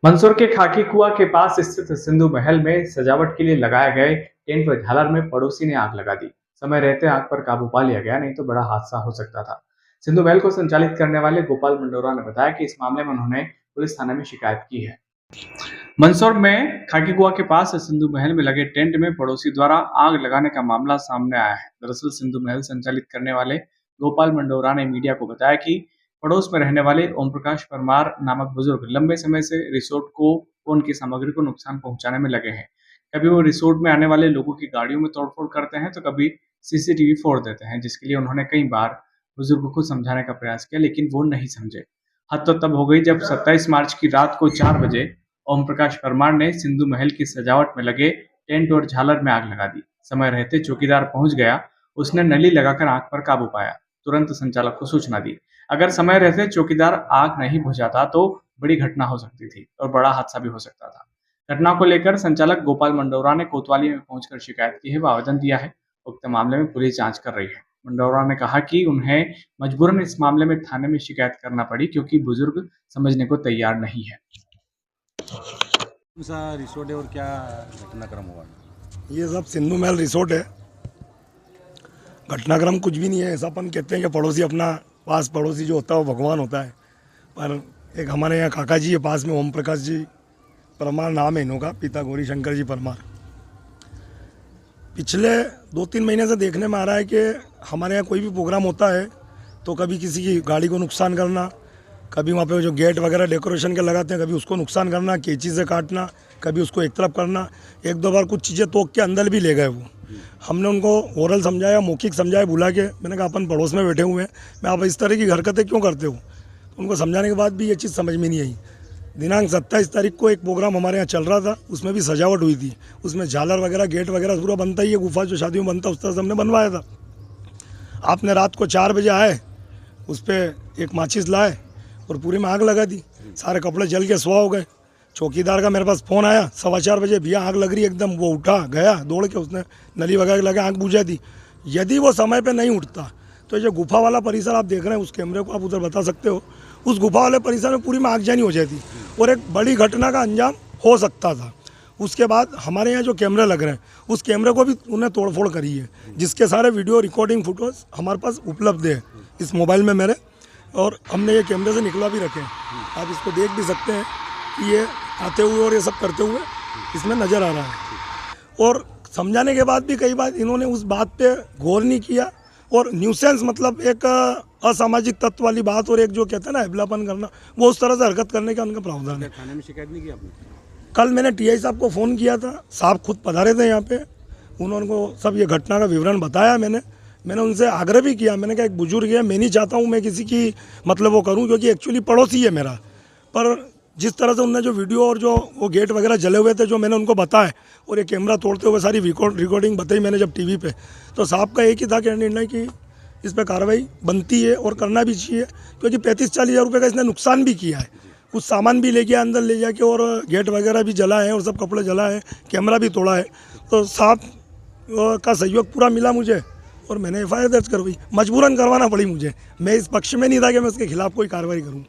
मंदसौर के खाकी कुआं के पास स्थित सिंधु महल में सजावट के लिए लगाए गए टेंट व झालर में पड़ोसी ने आग लगा दी। समय रहते आग पर काबू पा लिया गया, नहीं तो बड़ा हादसा हो सकता था। सिंधु महल को संचालित करने वाले गोपाल मंडोरा ने बताया कि इस मामले में उन्होंने पुलिस थाने में शिकायत की है। मंदसौर में खाकी कुआं के पास सिंधु महल में लगे टेंट में पड़ोसी द्वारा आग लगाने का मामला सामने आया है। दरअसल सिंधु महल संचालित करने वाले गोपाल मंडोरा ने मीडिया को बताया कि पड़ोस में रहने वाले ओम प्रकाश परमार नामक बुजुर्ग लंबे समय से रिसोर्ट को उनकी सामग्री को नुकसान पहुंचाने में लगे हैं। कभी वो रिसोर्ट में आने वाले लोगों की गाड़ियों में तोड़फोड़ करते हैं तो कभी सीसीटीवी फोड़ देते हैं, जिसके लिए उन्होंने कई बार बुजुर्ग को समझाने का प्रयास किया, लेकिन वो नहीं समझे। हद तो तब हो गई जब 27 मार्च की रात को 4 बजे ओम प्रकाश परमार ने सिंधु महल की सजावट में लगे टेंट और झालर में आग लगा दी। समय रहते चौकीदार पहुंच गया। उसने नली लगाकर आग पर काबू पाया, तुरंत संचालक को सूचना दी। अगर समय रहते चौकीदार आग नहीं बुझाता तो बड़ी घटना हो सकती थी और बड़ा हादसा भी हो सकता था। घटना को लेकर संचालक गोपाल मंडोरा ने कोतवाली में पहुंचकर शिकायत की है व आवेदन दिया है। उक्त मामले में पुलिस जांच कर रही है। मंडोरा ने कहा कि उन्हें मजबूरन इस मामले में थाने में शिकायत करना पड़ी क्योंकि बुजुर्ग समझने को तैयार नहीं है। कौन सा रिसोर्ट है और क्या घटनाक्रम हुआ? ये सब सिंधु महल रिसोर्ट है। घटनाक्रम कुछ भी नहीं है। ऐसा अपन कहते हैं कि पड़ोसी अपना पास पड़ोसी जो होता है वो भगवान होता है। पर एक हमारे यहाँ काका जी है पास में, ओम प्रकाश जी परमार नाम है इन्हों का, पिता गौरी शंकर जी परमार। पिछले 2-3 महीने से देखने में आ रहा है कि हमारे यहाँ कोई भी प्रोग्राम होता है तो कभी किसी की गाड़ी को नुकसान करना, कभी वहाँ पे जो गेट वगैरह डेकोरेशन के लगाते हैं कभी उसको नुकसान करना, कैंची से काटना, कभी उसको एक तरफ करना। 1-2 बार कुछ चीज़ें तोड़ के अंदर भी ले गए वो। हमने उनको ओरल समझाया, मौखिक समझाया, बुला के। मैंने कहा अपन पड़ोस में बैठे हुए हैं, मैं आप इस तरह की हरकतें क्यों करते हो? उनको समझाने के बाद भी ये चीज़ समझ में नहीं आई। दिनांक 27 तारीख को एक प्रोग्राम हमारे यहाँ चल रहा था, उसमें भी सजावट हुई थी। उसमें झालर वगैरह गेट वगैरह पूरा बनता ही है, गुफा जो शादियों में बनता है उस तरह से हमने बनवाया था। आपने रात को 4 बजे आए, उस पर एक माचिस लाए और पूरी में आग लगा दी। सारे कपड़े जल के सुहा हो गए। चौकीदार का मेरे पास फ़ोन आया 4:15 बजे, भैया आग लग रही है एकदम। वो उठा गया दौड़ के, उसने नली वगैरह लगा आग बुझा दी। यदि वो समय पे नहीं उठता तो जो गुफा वाला परिसर आप देख रहे हैं, उस कैमरे को आप उधर बता सकते हो, उस गुफा वाले परिसर में पूरी में आगजनी हो जाती और एक बड़ी घटना का अंजाम हो सकता था। उसके बाद हमारे यहाँ जो कैमरे लग रहे हैं उस कैमरे को भी उन्हें तोड़फोड़ करी है, जिसके सारे वीडियो रिकॉर्डिंग फोटोज हमारे पास उपलब्ध है इस मोबाइल में मेरे, और हमने ये कैमरे से निकला भी रखे हैं। आप इसको देख भी सकते हैं कि ये आते हुए और ये सब करते हुए इसमें नज़र आ रहा है। और समझाने के बाद भी कई बार इन्होंने उस बात पे गौर नहीं किया और न्यूसेंस मतलब एक असामाजिक तत्व वाली बात और एक जो कहते हैं ना अबलापन करना, वो उस तरह से हरकत करने का उनका प्रावधान है। थाने में शिकायत नहीं की आपने? कल मैंने टीआई साहब को फ़ोन किया था, साहब खुद पधारे थे यहाँ पे। उन्होंने को सब ये घटना का विवरण बताया। मैंने उनसे आग्रह भी किया। मैंने कहा एक बुजुर्ग है, मैं नहीं चाहता हूँ मैं किसी की मतलब वो करूँ, क्योंकि एक्चुअली पड़ोसी है मेरा। पर जिस तरह से उनने जो वीडियो और जो वो गेट वगैरह जले हुए थे जो मैंने उनको बताया और ये कैमरा तोड़ते हुए सारी रिकॉर्डिंग बताई मैंने जब टीवी पे, तो साहब का एक ही था कि निर्णय कि इस पर कार्रवाई बनती है और करना भी चाहिए, क्योंकि 35-40 हज़ार रुपये का इसने नुकसान भी किया है। कुछ सामान भी ले गया अंदर ले जाके और गेट वगैरह भी जला है और सब कपड़े जला है, कैमरा भी तोड़ा है। तो साहब का सहयोग पूरा मिला मुझे और मैंने FIR दर्ज करवाई। मजबूरन करवाना पड़ी मुझे। मैं इस पक्ष में नहीं था कि मैं उसके खिलाफ कोई कार्रवाई करूँ।